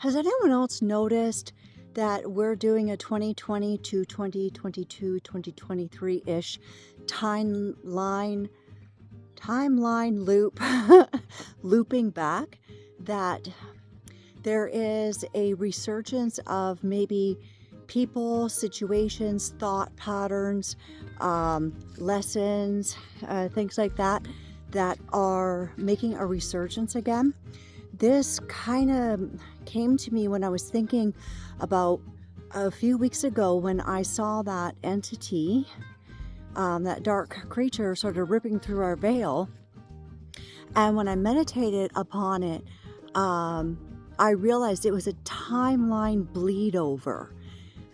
Has anyone else noticed that we're doing a 2020 to 2022, 2023-ish timeline timeline loop looping back, that there is a resurgence of maybe people, situations, thought patterns, lessons, things like that, that are making a resurgence again? This kind of came to me when I was thinking about a few weeks ago when I saw that entity, that dark creature sort of ripping through our veil. And when I meditated upon it, I realized it was a timeline bleed over.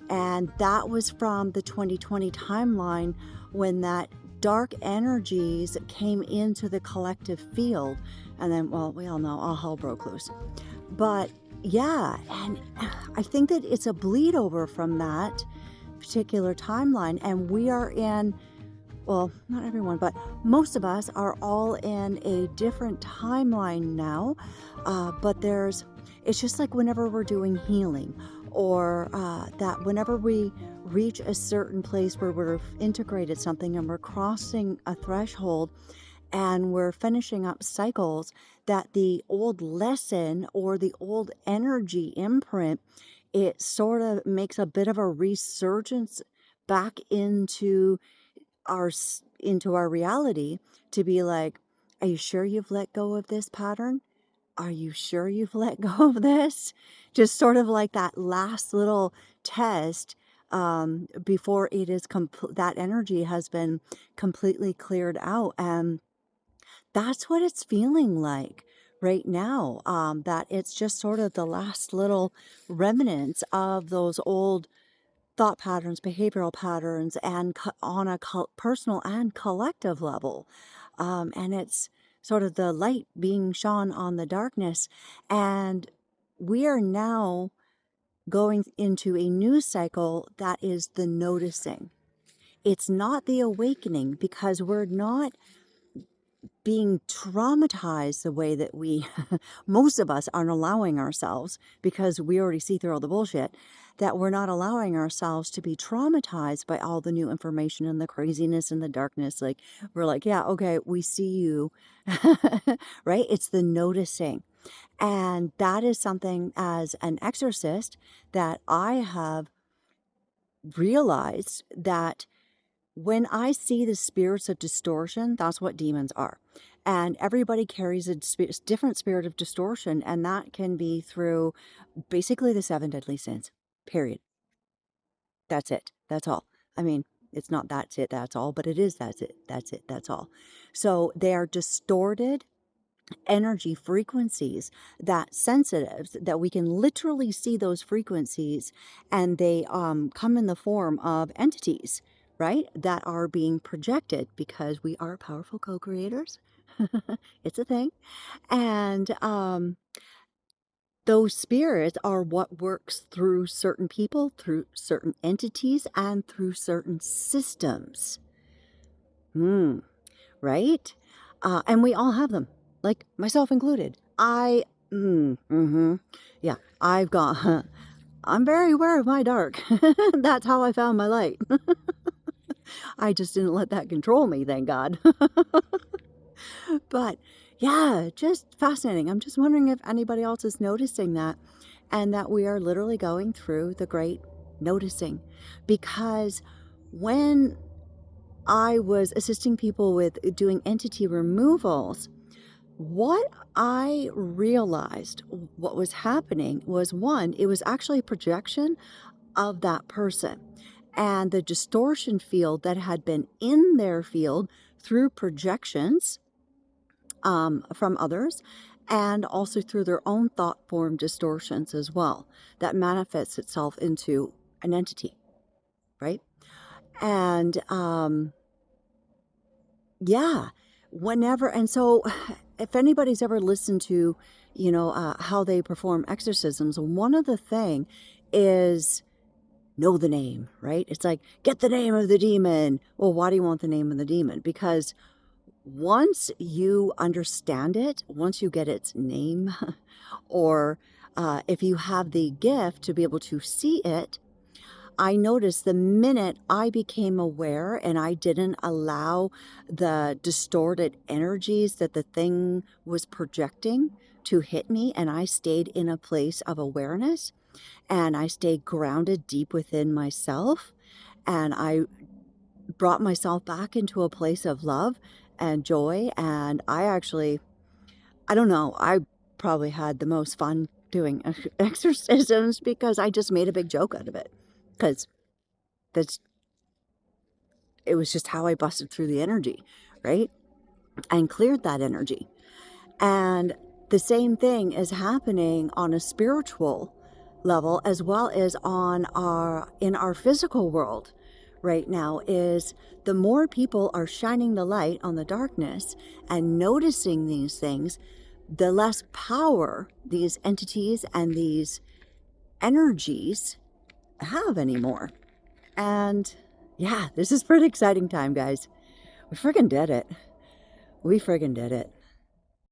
And that was from the 2020 timeline, when that dark energies came into the collective field. And then, well, we all know all hell broke loose. But yeah, and I think that it's a bleed over from that particular timeline. And we are in, well, not everyone, but most of us are all in a different timeline now. But it's just like whenever we're doing healing, or that whenever we reach a certain place where we're integrated something and we're crossing a threshold and we're finishing up cycles, that the old lesson or the old energy imprint, it sort of makes a bit of a resurgence back our into our reality, to be like, are you sure you've let go of this pattern? Are you sure you've let go of this? Just sort of like that last little test, before it is that energy has been completely cleared out. And that's what it's feeling like right now. That it's just sort of the last little remnants of those old thought patterns, behavioral patterns, and on a personal and collective level. And it's sort of the light being shone on the darkness. And we are now going into a new cycle that is the noticing. It's not the awakening, because we're not being traumatized the way that we, most of us aren't allowing ourselves, because we already see through all the bullshit, that we're not allowing ourselves to be traumatized by all the new information and the craziness and the darkness. Like, we're like, yeah, okay, we see you, right? It's the noticing. And that is something, as an exorcist, that I have realized that when I see the spirits of distortion, that's what demons are. And everybody carries a different spirit of distortion, and that can be through basically the 7 deadly sins, period. That's it. That's all. I mean, it's not that's it, that's all, but it is that's it, that's all. So they are distorted energy frequencies, that sensitives, that we can literally see those frequencies, and they come in the form of entities, right, that are being projected, because we are powerful co-creators. It's a thing. And those spirits are what works through certain people, through certain entities, and through certain systems. Right? And we all have them, like myself included. Yeah, I've got, I'm very aware of my dark. That's how I found my light. I just didn't let that control me, thank God. But yeah, just fascinating. I'm just wondering if anybody else is noticing that, and that we are literally going through the great noticing. Because when I was assisting people with doing entity removals, what I realized what was happening was, one, it was actually a projection of that person, and the distortion field that had been in their field through projections from others, and also through their own thought form distortions as well, that manifests itself into an entity, right? And yeah, whenever, and so if anybody's ever listened to, how they perform exorcisms, one of the thing is know the name, right? It's like, get the name of the demon. Well, why do you want the name of the demon? Because once you understand it, once you get its name, or if you have the gift to be able to see it, I noticed the minute I became aware and I didn't allow the distorted energies that the thing was projecting to hit me, and I stayed in a place of awareness and I stayed grounded deep within myself, and I brought myself back into a place of love and joy. And I don't know, I probably had the most fun doing exorcisms because I just made a big joke out of it. Because that's it was just how I busted through the energy, right? And cleared that energy. And the same thing is happening on a spiritual level as well as in our physical world right now. Is the more people are shining the light on the darkness and noticing these things, the less power these entities and these energies have anymore. And yeah, this is pretty exciting time, guys. We friggin' did it. We friggin' did it.